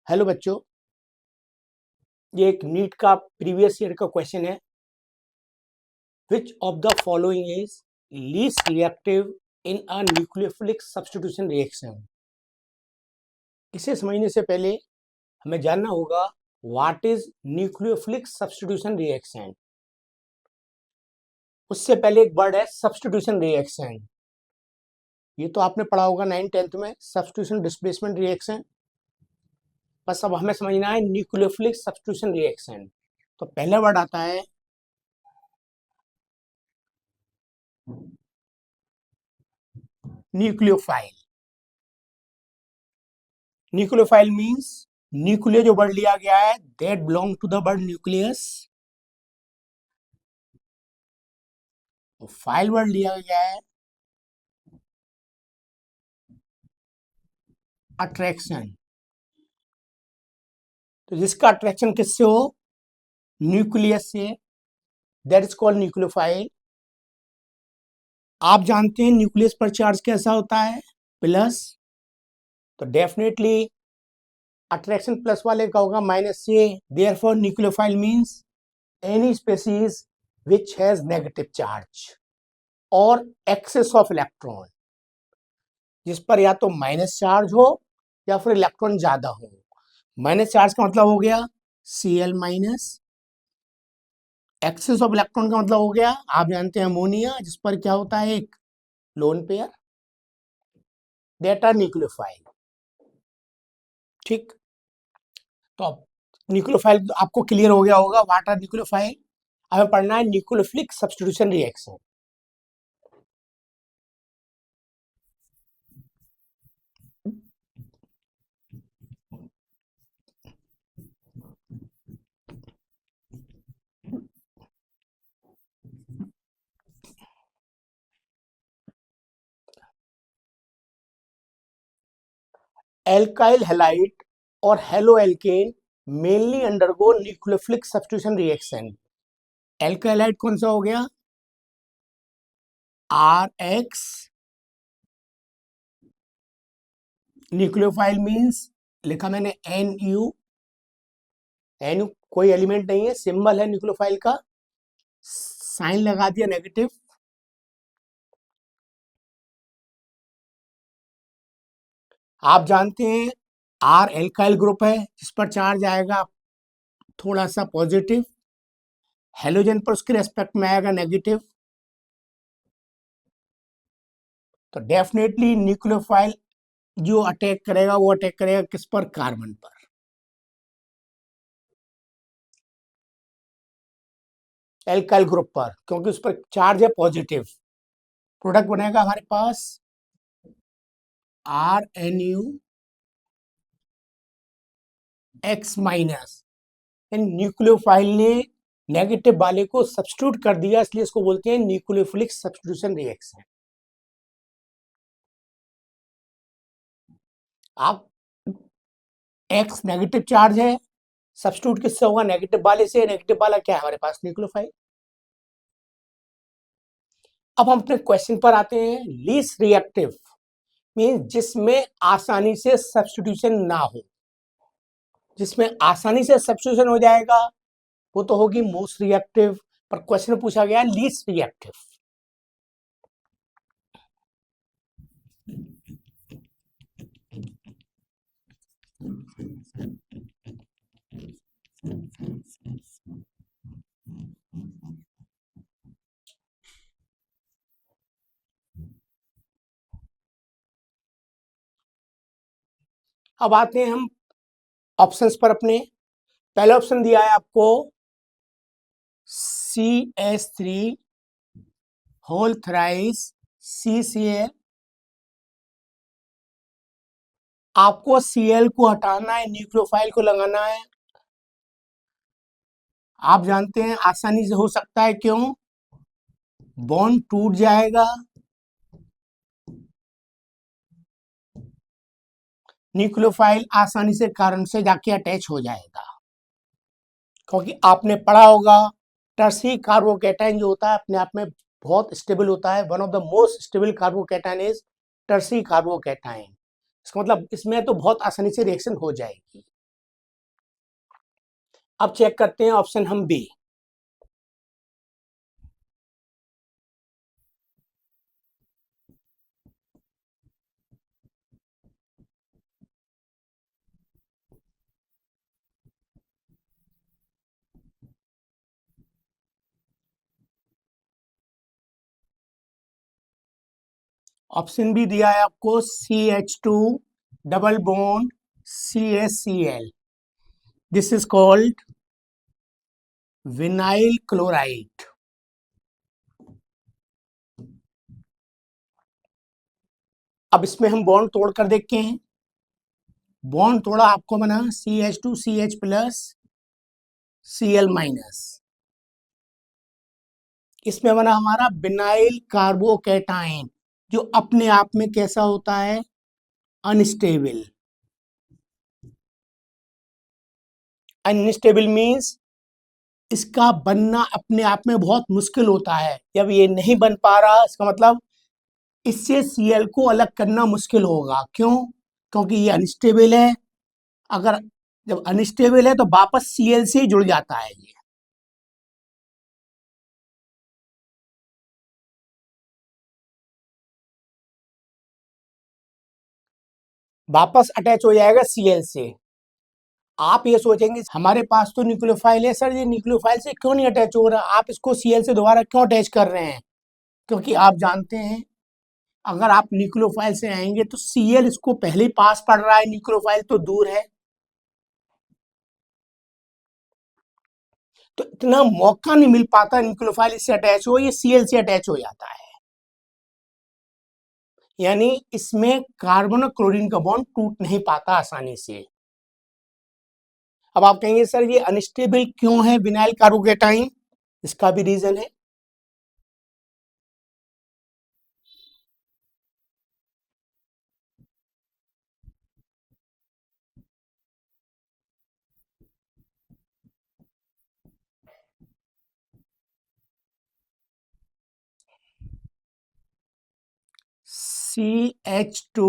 Hello बच्चों, ये एक नीट का प्रीवियस ईयर का क्वेश्चन है। Which of the following is least reactive in a nucleophilic substitution reaction. इसे समझने से पहले हमें जानना होगा what is nucleophilic substitution reaction. उससे पहले एक वर्ड है सब्स्टिट्यूशन रिएक्शन। ये तो आपने पढ़ा होगा 9th-10th में, सब्स्टिट्यूशन डिस्प्लेसमेंट रिएक्शन। बस अब हमें समझना है न्यूक्लियोफिलिक सब्स्टिट्यूशन रिएक्शन। तो पहला वर्ड आता है न्यूक्लियोफाइल। न्यूक्लियोफाइल मींस न्यूक्लियर जो वर्ड लिया गया है that belong to the word nucleus. Phile word लिया गया है अट्रैक्शन। तो जिसका अट्रैक्शन किससे हो? न्यूक्लियस से, दैट इज कॉल्ड न्यूक्लियोफाइल। आप जानते हैं न्यूक्लियस पर चार्ज कैसा होता है? प्लस। तो डेफिनेटली अट्रैक्शन प्लस वाले का होगा माइनस से। Therefore nucleophile means any species which has negative charge और एक्सेस ऑफ इलेक्ट्रॉन, जिस पर या तो माइनस चार्ज हो या फिर इलेक्ट्रॉन ज्यादा हो। माइनस चार्ज का मतलब हो गया Cl minus. Excess of electron का मतलब हो गया, आप जानते हैं अमोनिया, जिस पर क्या होता है एक lone pair. That are nucleophile. ठीक, तो अब न्यूक्लियोफाइल आपको क्लियर हो गया होगा व्हाट आर न्यूक्लियोफाइल। हमें पढ़ना है nucleophilic substitution reaction. Alkyl halide और haloalkane mainly undergo nucleophilic substitution reaction. Alkyl halide कौन सा हो गया? RX। न्यूक्लियोफाइल मींस लिखा मैंने NU। NU कोई एलिमेंट नहीं है, सिंबल है न्यूक्लियोफाइल का, साइन लगा दिया नेगेटिव। आप जानते हैं R एल्काइल ग्रुप है, जिस पर चार्ज आएगा थोड़ा सा पॉजिटिव, हेलोजन पर उसके रेस्पेक्ट में आएगा नेगेटिव। तो डेफिनेटली न्यूक्लियोफाइल जो अटैक करेगा वो अटैक करेगा किस पर? कार्बन पर। एल्काइल ग्रुप पर, क्योंकि उस पर चार्ज है पॉजिटिव। प्रोडक्ट बनेगा हमारे पास RNU X माइनस। न्यूक्लियोफाइल ने नेगेटिव वाले को सब्स्टिट्यूट कर दिया, इसलिए इसको बोलते हैं न्यूक्लियोफिलिक सब्स्टिट्यूशन रिएक्शन। आप X नेगेटिव चार्ज है, सब्स्टिट्यूट किससे होगा? नेगेटिव वाले से। नेगेटिव वाला क्या है हमारे पास? न्यूक्लियोफाइल। अब हम अपने क्वेश्चन पर आते हैं। लीस्ट रिएक्टिव मींस जिसमें आसानी से सब्स्टिट्यूशन ना हो। जिसमें आसानी से सब्स्टिट्यूशन हो जाएगा वो तो होगी मोस्ट रिएक्टिव, पर क्वेश्चन पूछा गया लीस्ट रिएक्टिव। अब आते हैं हम ऑप्शंस पर अपने। पहला ऑप्शन दिया है आपको CH3 होल थ्राइस CCl। आपको Cl को हटाना है, न्यूक्लियोफाइल को लगाना है। आप जानते हैं आसानी से हो सकता है, क्यों? बॉन्ड टूट जाएगा, न्यूक्लियोफाइल आसानी से कार्बन से जाके अटैच हो जाएगा। क्योंकि आपने पढ़ा होगा टर्सी कार्बोकैटायन जो होता है अपने आप में बहुत स्टेबल होता है। One of the most stable carbocation is टर्सी carbocation. इसका मतलब इसमें तो बहुत आसानी से रिएक्शन हो जाएगी। अब चेक करते हैं ऑप्शन हम बी। ऑप्शन बी दिया है आपको CH2 double bond CaCl। This is called vinyl chloride. अब इसमें हम बॉन्ड तोड़ कर देखते हैं। बॉन्ड तोड़ा आपको बना CH2 CH plus Cl minus. इसमें बना हमारा विनाइल कार्बोकेटाइन, जो अपने आप में कैसा होता है, अनस्टेबल। अनस्टेबल मीन्स इसका बनना अपने आप में बहुत मुश्किल होता है। जब ये नहीं बन पा रहा, इसका मतलब इससे Cl को अलग करना मुश्किल होगा। क्यों? क्योंकि ये अनस्टेबल है। अगर जब अनस्टेबल है तो वापस Cl से ही जुड़ जाता है ये। वापस अटैच हो जाएगा Cl से। आप ये सोचेंगे हमारे पास तो न्यूक्लियोफाइल है सर, ये न्यूक्लियोफाइल से क्यों नहीं अटैच हो रहा, आप इसको Cl से दोबारा क्यों अटैच कर रहे हैं? क्योंकि आप जानते हैं अगर आप न्यूक्लियोफाइल से आएंगे तो Cl इसको पहले ही पास पड़ रहा है, न्यूक्लियोफाइल तो दूर है, तो इतना मौका नहीं मिल पाता न्यूक्लियोफाइल इससे अटैच हो, ये Cl से अटैच हो जाता है। यानी इसमें कार्बन और क्लोरीन का बॉन्ड टूट नहीं पाता आसानी से। अब आप कहेंगे सर ये अनस्टेबल क्यों है विनाइल कार्बोकेटाइन? इसका भी रीजन है। CH2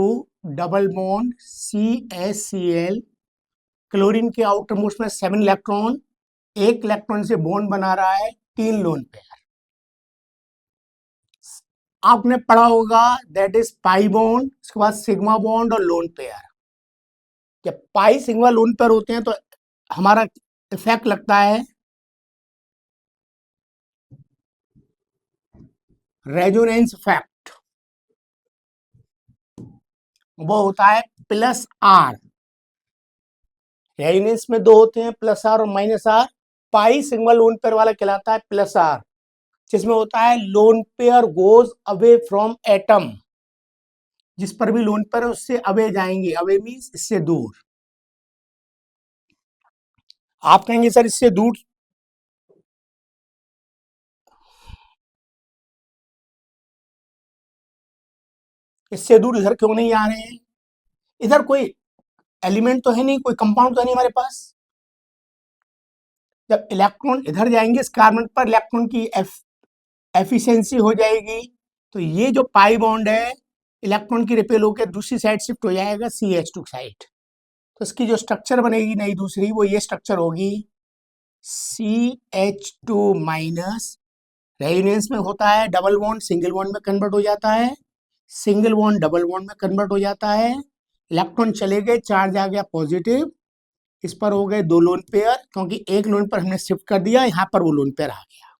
double bond CaCl, chlorine के आउटर मोस्ट में 7 इलेक्ट्रॉन, एक इलेक्ट्रॉन से बॉन्ड बना रहा है 3 लोन पेयर। आपने पढ़ा होगा दैट इज पाई बॉन्ड, उसके बाद सिग्मा बॉन्ड और लोन पेयर। जब पाई सिग्मा लोन पेयर होते हैं तो हमारा इफेक्ट लगता है रेजोनेंस इफेक्ट, वो होता है प्लस आर। रेजोनेंस में दो होते हैं, प्लस आर और minus R. Pi sigma lone pair वाला कहलाता है प्लस आर, जिसमें होता है lone pair goes away from atom. जिस पर भी लोन पेयर उससे अवे जाएंगे, अवे मीन्स इससे दूर। आप कहेंगे सर इससे दूर, इससे दूर इधर क्यों नहीं आ रहे हैं? इधर कोई एलिमेंट तो है नहीं, कोई कंपाउंड तो है नहीं हमारे पास। जब इलेक्ट्रॉन इधर जाएंगे इस कार्बन पर, इलेक्ट्रॉन की एफिशिएंसी हो जाएगी, तो ये जो पाई बॉन्ड है इलेक्ट्रॉन की रिपेल होकर दूसरी साइड शिफ्ट हो जाएगा CH2 साइड। तो इसकी जो स्ट्रक्चर बनेगी नई दूसरी, वो ये स्ट्रक्चर होगी CH2 माइनस। रेजोनेंस में होता है डबल बॉन्ड सिंगल बॉन्ड में कन्वर्ट हो जाता है, सिंगल बॉन्ड डबल बॉन्ड में कन्वर्ट हो जाता है, इलेक्ट्रॉन चले गए, चार्ज आ गया पॉजिटिव, इस पर हो गए 2 लोन पेयर, क्योंकि एक लोन पर हमने शिफ्ट कर दिया, यहां पर वो लोन पेयर आ गया।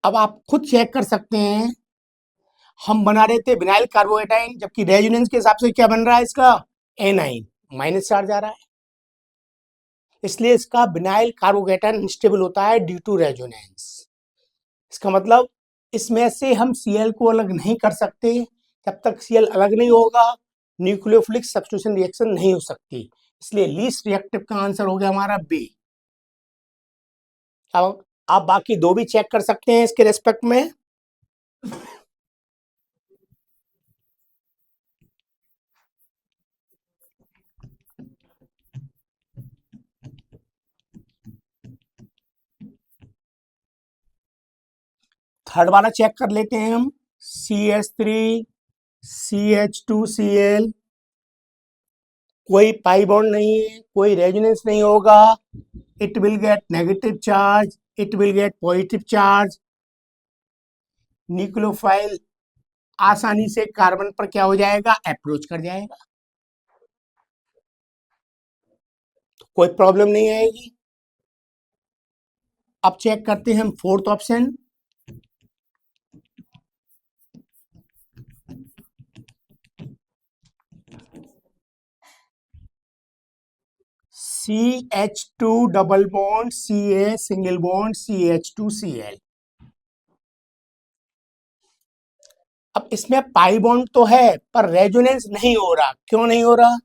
अब आप खुद चेक कर सकते हैं, हम बना रहे थे विनाइल कार्बोकेटाइन, जबकि रेजोनेंस के हिसाब से क्या बन रहा है इसका, एनाइन, माइनस चार्ज आ रहा है। इसलिए इसका विनाइल कार्बोकेटाइन अनस्टेबल होता है ड्यू टू रेजोनेंस। इसका मतलब इसमें से हम Cl को अलग नहीं कर सकते, जब तक Cl अलग नहीं होगा न्यूक्लियोफिलिक सब्स्टिट्यूशन रिएक्शन नहीं हो सकती। इसलिए लीस्ट रिएक्टिव का आंसर हो गया हमारा बी। अब आप बाकी दो भी चेक कर सकते हैं इसके रेस्पेक्ट में। थर्ड वाला चेक कर लेते हैं हम, CH3 CH2Cl, कोई पाई बॉन्ड नहीं है, कोई रेजोनेंस नहीं होगा, it will get negative charge, it will get positive charge. Nucleophile आसानी से कार्बन पर क्या हो जाएगा, अप्रोच कर जाएगा, कोई प्रॉब्लम नहीं आएगी। अब चेक करते हैं हम fourth option. CH2 double bond Ca single bond CH2Cl। अब इसमें पाई बॉन्ड तो है पर रेजोनेंस नहीं हो रहा, क्यों नहीं हो रहा?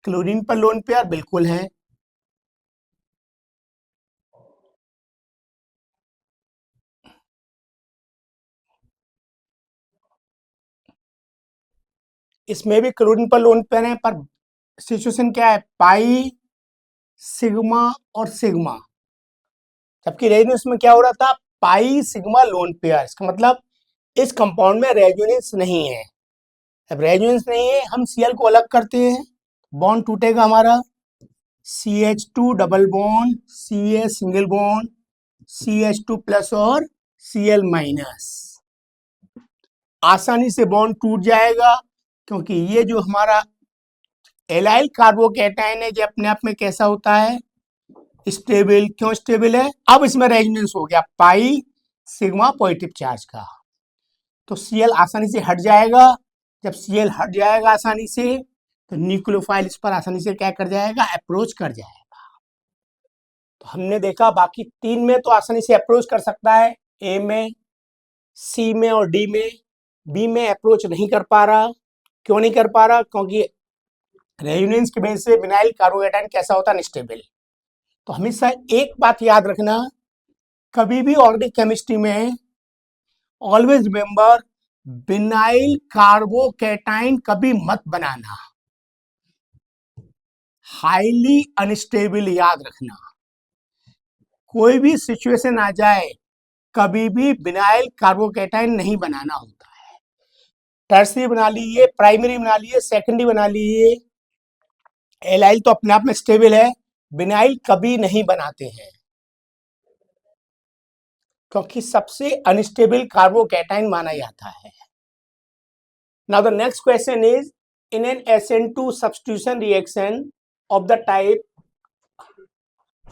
क्लोरीन पर लोन पेयर बिल्कुल है, इसमें भी क्लोरीन पर लोन पेयर है, पर सिचुएशन क्या है, पाई सिग्मा और सिग्मा, जबकि रेजोनेंस में क्या हो रहा था, पाई सिग्मा लोन पेयर। इसका मतलब इस कंपाउंड में रेजोनेंस नहीं है। अब रेजोनेंस नहीं है, हम Cl को अलग करते हैं, बॉन्ड टूटेगा हमारा, CH2 double bond Ca single bond CH2 plus और Cl माइनस, आसानी से बॉन्ड टूट जाएगा, क्योंकि ये जो हमारा एलाइल कार्बोकैटायन है, ये अपने आप में कैसा होता है, स्टेबल। क्यों स्टेबल है? अब इसमें रेजोनेंस हो गया पाई सिग्मा पॉजिटिव चार्ज का, तो Cl आसानी से हट जाएगा। जब Cl हट जाएगा आसानी से, तो न्यूक्लियोफाइल इस पर आसानी से क्या कर जाएगा, अप्रोच कर जाएगा। तो हमने देखा बाकी तीन में तो आसानी से अप्रोच कर सकता है, ए में, सी में और डी में। बी में अप्रोच नहीं कर पा रहा, क्यों नहीं कर पा रहा? क्योंकि रेजोनेंस की वजह से विनाइल कार्बोकैटायन कैसा होता है, अनस्टेबल। तो हमेशा एक बात याद रखना, कभी भी ऑर्गेनिक केमिस्ट्री में ऑलवेज रिमेंबर, विनाइल कार्बोकैटायन कभी मत बनाना, हाईली अनस्टेबल याद रखना। कोई भी सिचुएशन आ जाए, कभी भी विनाइल कार्बोकैटायन नहीं बनाना होता है। टर्सरी बना लीजिए, प्राइमरी बना लीजिए, सेकेंडरी बना लीजिए, एलाइल तो अपने आप में स्टेबल है, विनाइल कभी नहीं बनाते हैं, क्योंकि सबसे अनस्टेबल कार्बोकैटायन माना जाता है। Now the next question is, in an SN2 substitution reaction of the type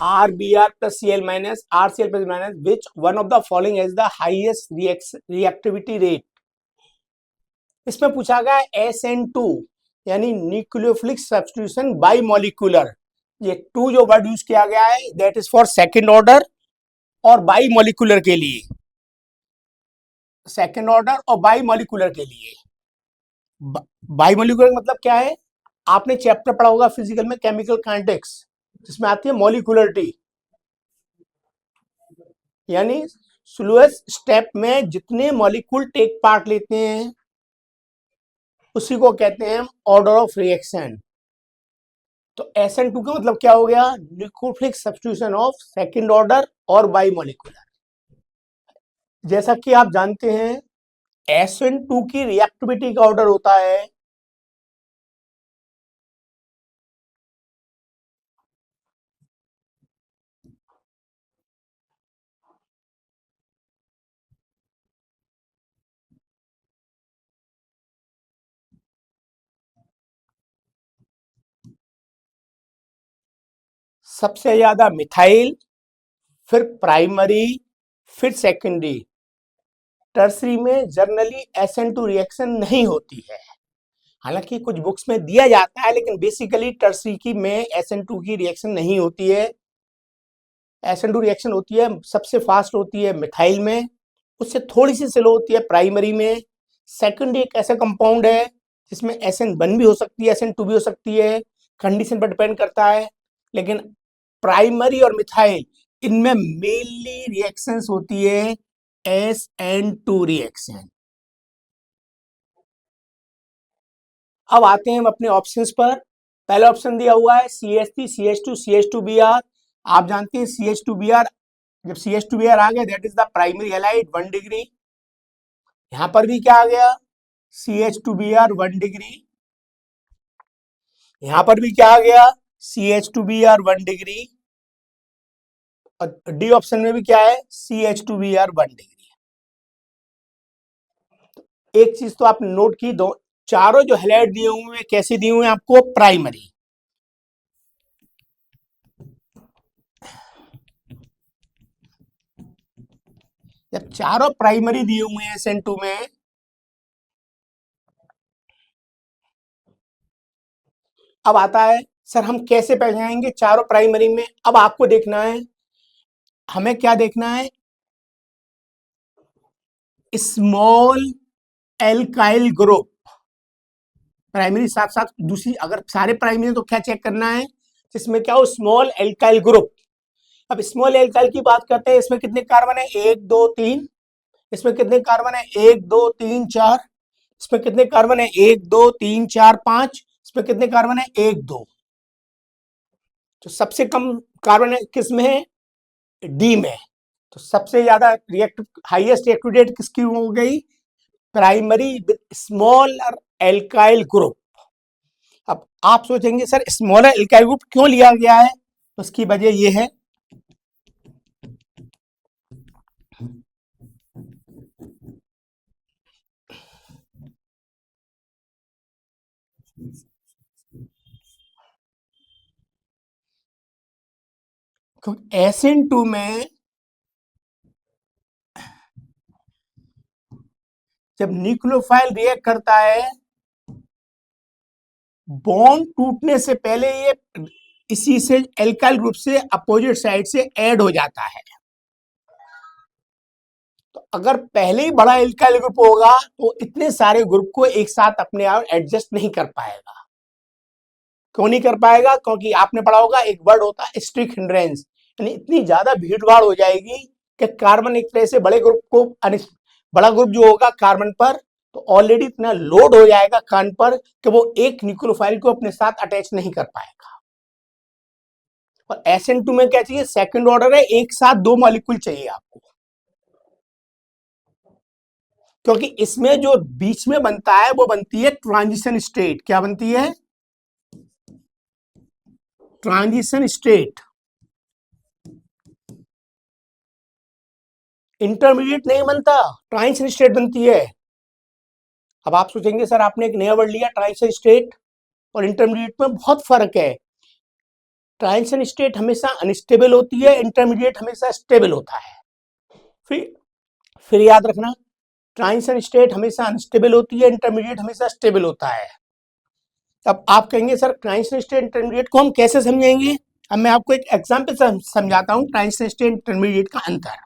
RBr plus Cl minus RCl plus minus, which one of the following has the highest reactivity rate? इसमें पूछा गया SN2 यानी nucleophilic substitution by molecular. ये to जो word use किया गया है that is for second order और बाई मॉलिक्यूलर के लिए, सेकेंड ऑर्डर और बाई मॉलिक्यूलर के लिए। बाई मॉलिक्यूलर मतलब क्या है, आपने चैप्टर पढ़ा होगा फिजिकल में, केमिकल काइनेटिक्स, जिसमें आती है मॉलिक्यूलरिटी, यानी स्लोएस्ट स्टेप में जितने मॉलिक्यूल टेक पार्ट लेते हैं उसी को कहते हैं ऑर्डर ऑफ रिएक्शन। तो SN2 का मतलब क्या हो गया, nucleophilic substitution of second order और बाई मॉलिक्यूलर। जैसा कि आप जानते हैं SN2 की रिएक्टिविटी का ऑर्डर होता है सबसे ज्यादा मिथाइल, फिर प्राइमरी, फिर सेकेंडरी। टर्सरी में जनरली SN2 रिएक्शन नहीं होती है, हालांकि कुछ बुक्स में दिया जाता है, लेकिन बेसिकली टर्सरी की में SN2 की रिएक्शन नहीं होती है। SN2 रिएक्शन होती है, सबसे फास्ट होती है मिथाइल में, उससे थोड़ी सी स्लो होती है प्राइमरी में। सेकेंडरी एक ऐसा कंपाउंड है जिसमें SN1 भी हो सकती है, SN2 भी हो सकती है, कंडीशन पर डिपेंड करता है। लेकिन प्राइमरी और मिथाइल इनमें मेनली रिएक्शंस होती है SN2 रिएक्शन। अब आते हैं हम अपने ऑप्शंस पर। पहला ऑप्शन दिया हुआ है CH3 CH2 CH2Br। आप जानते हैं CH2Br, जब CH2Br आ गया that is the primary halide 1 degree. यहां पर भी क्या आ गया, CH2Br 1 डिग्री। यहां पर भी क्या आ गया, CH2Br 1 डिग्री, और डी ऑप्शन में भी क्या है, CH2Br 1 डिग्री। एक चीज तो आपने नोट की, दो चारों जो हाईलाइट दिए हुए हैं कैसे दिए हुए हैं आपको, प्राइमरी। जब चारों प्राइमरी दिए हुए हैं SN2 में, अब आता है सर हम कैसे पहचानेंगे चारों प्राइमरी में। अब आपको देखना है, हमें क्या देखना है, स्मॉल एल्काइल ग्रुप प्राइमरी, साथ साथ दूसरी, अगर सारे प्राइमरी तो क्या चेक करना है, जिसमें क्या हो, स्मॉल एल्काइल ग्रुप। अब स्मॉल एल्काइल की बात करते हैं, इसमें कितने कार्बन है, 1 2 3। इसमें कितने कार्बन है, 1 2 3 4। इसमें कितने कार्बन है, 1 2 3 4 5। इसमें कितने कार्बन है, 1 2। तो सबसे कम कार्बन है किस में है, डी में। तो सबसे ज्यादा रिएक्टिव, हाईएस्ट रिएक्टिव रेट किसकी हो गई, primary with smaller alkyl group. अब आप सोचेंगे सर स्मॉलर एल्काइल ग्रुप क्यों लिया गया है, उसकी वजह यह है, क्योंकि SN2 में जब न्यूक्लियोफाइल रिएक्ट करता है, बॉन्ड टूटने से पहले ये इसी से एल्काइल ग्रुप से अपोजिट साइड से ऐड हो जाता है। तो अगर पहले ही बड़ा एल्काइल ग्रुप होगा तो इतने सारे ग्रुप को एक साथ अपने आप एडजस्ट नहीं कर पाएगा। क्यों नहीं कर पाएगा, क्योंकि आपने पढ़ा होगा एक वर्ड होता है स्टिक हिंड्रेंस, यानी इतनी ज्यादा भीड़ भाड़ हो जाएगी कि कार्बन एक तरह से बड़े ग्रुप को, बड़ा ग्रुप जो होगा कार्बन पर, तो ऑलरेडी इतना लोड हो जाएगा कार्बन पर कि वो एक न्यूक्लियोफाइल को अपने साथ अटैच नहीं कर पाएगा। और SN2 में क्या चाहिए, सेकंड ऑर्डर है, एक साथ 2 मॉलिक्यूल चाहिए आपको, क्योंकि इसमें जो बीच में बनता है वो बनती है ट्रांजिशन स्टेट। क्या बनती है, ट्रांजिशन स्टेट। इंटरमीडिएट नहीं बनता, ट्रांजिशन स्टेट बनती है। अब आप सोचेंगे सर आपने एक नया वर्ड लिया ट्रांजिशन स्टेट, और इंटरमीडिएट में बहुत फर्क है। ट्रांजिशन स्टेट हमेशा अनस्टेबल होती है, इंटरमीडिएट हमेशा स्टेबल होता है। फिर याद रखना, ट्रांजिशन स्टेट हमेशा अनस्टेबल होती है, इंटरमीडिएट हमेशा स्टेबल होता है। अब आप कहेंगे सर ट्रांजिशन स्टेट इंटरमीडिएट को हम कैसे समझेंगे। अब मैं आपको एक एग्जांपल से समझाता हूं ट्रांजिशन स्टेट इंटरमीडिएट का अंतर।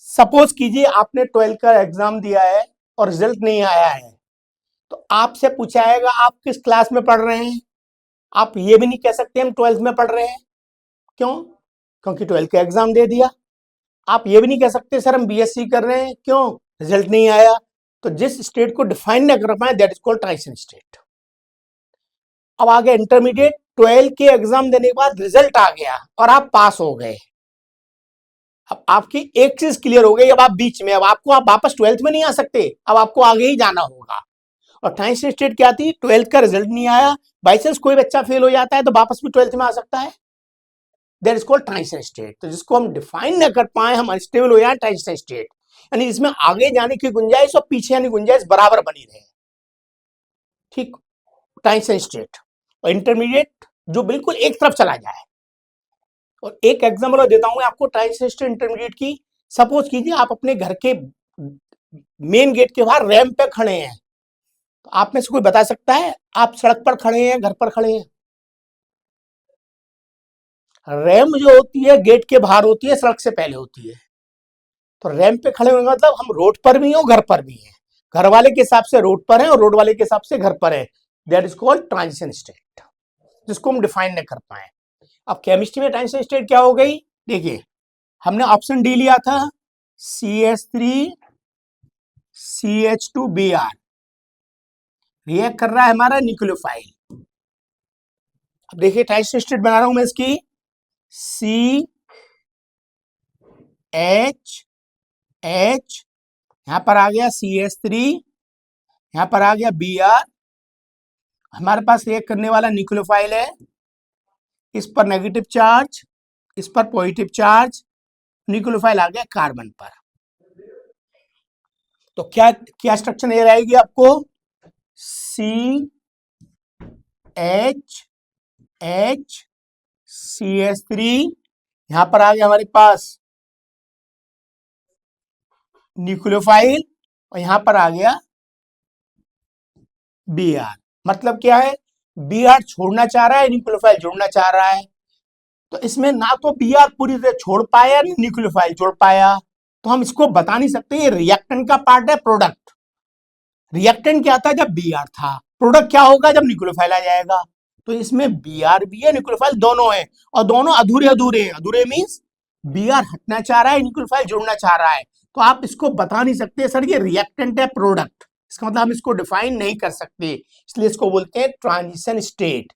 सपोज कीजिए आपने 12th का एग्जाम दिया है और रिजल्ट नहीं आया है, तो आपसे पूछा जाएगा आप किस क्लास में पढ़ रहे हैं। आप ये भी नहीं कह सकते हम 12th में पढ़ रहे हैं, क्यों, क्योंकि 12th का एग्जाम दे दिया। आप ये भी नहीं कह सकते सर हम BSc कर रहे हैं, क्यों, रिजल्ट नहीं आया। तो जिस स्टेट को डिफाइन न कर पाए that is called transition state. अब आगे इंटरमीडिएट, 12 के एग्जाम देने के बाद रिजल्ट आ गया और आप पास हो गए। अब आपकी एक चीज क्लियर हो गई, अब आप बीच में, अब आपको आप वापस 12th में नहीं आ सकते, अब आपको आगे ही जाना होगा। और ट्रांजिशन स्टेट क्या थी, 12th का रिजल्ट नहीं आया, बाई चांस कोई बच्चा फेल हो जाता है तो वापस भी 12th में आ सकता है, that is called transition state. तो जिसको हम डिफाइन न कर पाए, हम अनस्टेबल हो जाए, ट्रांजिशन स्टेट, यानी इसमें आगे जाने की गुंजाइश और पीछे आने की गुंजाइश बराबर बनी रहे, ठीक, ट्रांजिशन स्टेट। और इंटरमीडिएट जो बिल्कुल एक तरफ चला जाए। और एक एग्जांपल देता हूं आपको ट्रांजिशन स्टेट इंटरमीडिएट की। सपोज कीजिए आप अपने घर के मेन गेट के बाहर रैंप पे खड़े हैं, तो आप में से कोई बता सकता है आप सड़क पर खड़े हैं, घर पर खड़े हैं। रैंप जो होती है गेट के बाहर होती है, सड़क से पहले होती है। तो रैंप पे खड़े होने का मतलब हम रोड पर भी हैं और घर पर भी हैं, घर वाले के हिसाब से रोड पर हैं और रोड वाले के हिसाब से घर पर है, that is called transition state, जिसको हम डिफाइन नहीं कर पाए। अब केमिस्ट्री में ट्रांजिशन स्टेट क्या हो गई, देखिए हमने ऑप्शन डी लिया था, CH3CH2Br रिएक्ट कर रहा है हमारा न्यूक्लियोफाइल। अब देखिए ट्रांजिशन स्टेट बना रहा हूं मैं इसकी, CH यहां पर आ गया CH3, यहां पर आ गया Br, हमारे पास रिएक्ट करने वाला न्यूक्लियोफाइल है, इस पर नेगेटिव चार्ज, इस पर पॉजिटिव चार्ज, न्यूक्लियोफाइल आ गया कार्बन पर। तो क्या क्या स्ट्रक्चर नजर आएगी आपको? CH3, यहां पर आ गया हमारे पास न्यूक्लियोफाइल और यहां पर आ गया Br। मतलब क्या है? Br छोड़ना चाह रहा है, न्यूक्लियोफाइल जोड़ना चाह रहा है। तो इसमें ना तो Br पूरी तरह छोड़ पाया, ना न्यूक्लियोफाइल जोड़ पाया। तो हम इसको बता नहीं सकते ये रिएक्टेंट का पार्ट है, प्रोडक्ट। रिएक्टेंट क्या था जब Br था, प्रोडक्ट क्या होगा जब न्यूक्लियोफाइल आ जाएगा। तो इसमें Br भी है, न्यूक्लियोफाइल दोनों है, और दोनों अधूरे अधूरे हैं। अधूरे मींस Br हटना चाह रहा है, न्यूक्लियोफाइल जोड़ना चाह रहा है। तो आप इसको बता नहीं सकते सर ये रिएक्टेंट है, प्रोडक्ट। इसका मतलब हम इसको डिफाइन नहीं कर सकते, इसलिए इसको बोलते हैं ट्रांजिशन स्टेट।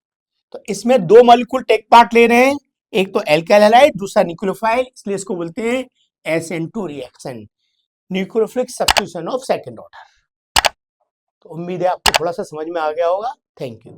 तो इसमें दो मॉलिक्यूल टेक पार्ट ले रहे हैं, एक तो एल्काइल हैलाइड, दूसरा न्यूक्लियोफाइल, इसलिए इसको बोलते हैं SN2 reaction, nucleophilic substitution of second order. तो उम्मीद है आपको थोड़ा सा समझ में आ गया होगा। Thank you.